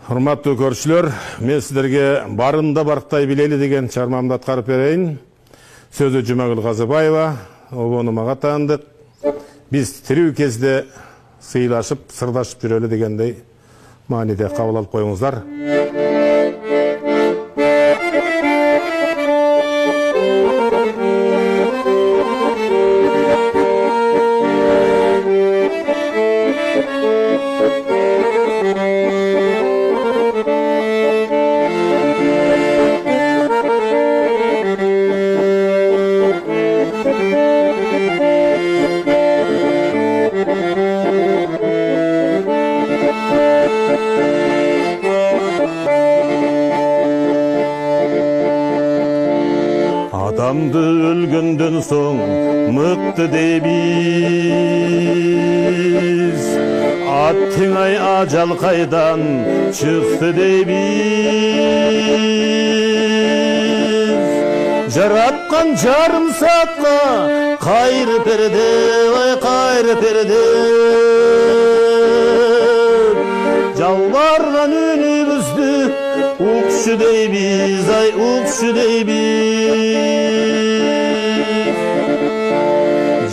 Hurmatlı көршілер, мен сіздерге барында барықтай білелі деген чармамды атқарып берейін. Сөзі Жұмагүл Қазыбаева, обоны маға таныдық. Біз тіреу кезде сыйлашып, сырдашып жүрелі дегендей маниде қабыл алып қойыңыздар. Адамды өлгөндөн соң мыкты дейбиз, аттыңай ажал кайдан чыкты дейбиз. Жараткан жарым саатка кайры перде, ой кайры перде. Жалбарган үнүбүздү укчу дейбиз, ай укчу дейбиз.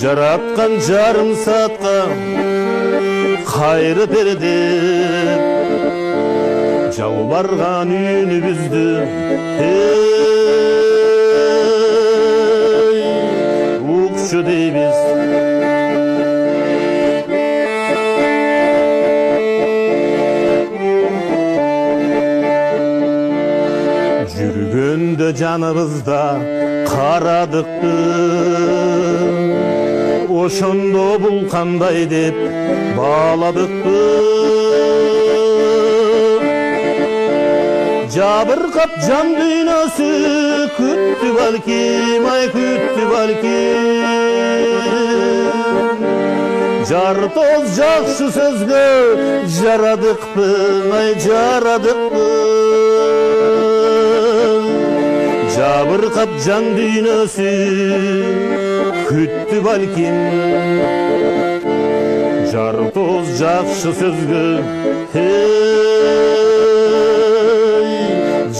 Жараткан жарым саатка кайры перде, жалбарган үнүбүздү укчу дейбиз. Жүргөндө жаныбызда карадыкты, ошондо бул кандай деп бааладыкты. Жабыркап жан дүйнөсү күттү балким, ай күттү балким. Жартоз жакшы сөзгө жарадыкпы, ай жарадыкпы. Жабыркап жан дүйнөсү күттү балким. Жартоз жакшы сөзгө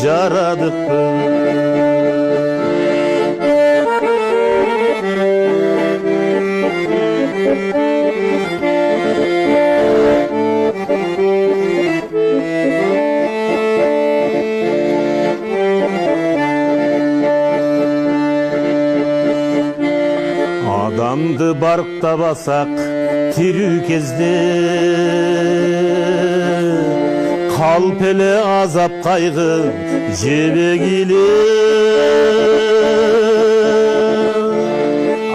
жарадыкпы. Адамды барктабасак тирүү кезде, калп эле азап кайгы жебегиле.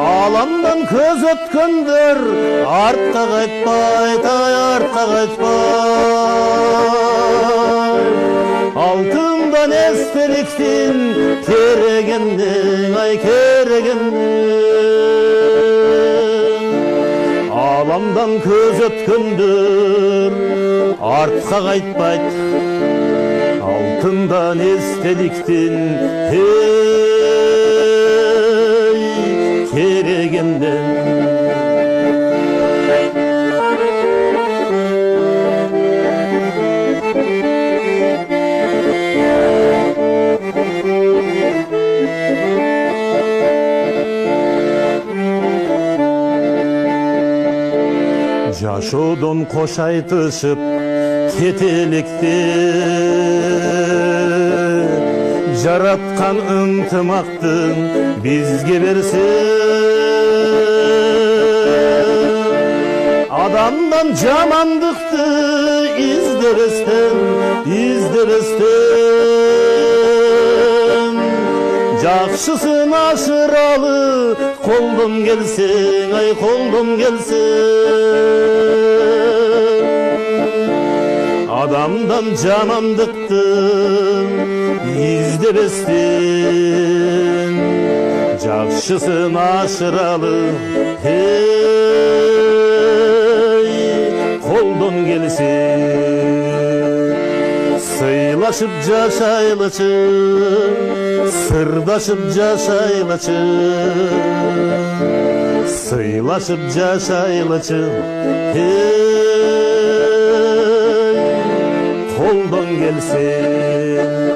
Аламдан көз өткөндөр артка кайтпайт, ай артка кайтпайт. Алтындан эстеликтин керегенден, ай керегенден. Аламдан көз өткөндөр артка кайтпайт, алтындан эстеликтин керегенден. Жашоодон кош айтышып кетелекте, жараткан ынтымактын бизге берсе. Адамдан жамандыкты издебестен, жакшысын ашыралы колдон келсең, ай колдон келсең. Адамдан жамандыкты издебестен, жакшысын ашыралы колдон келсең. Сыйлашып жашайлычы, сырдашып жашайлычы, сыйлашып жашайлычы. колдон келсин.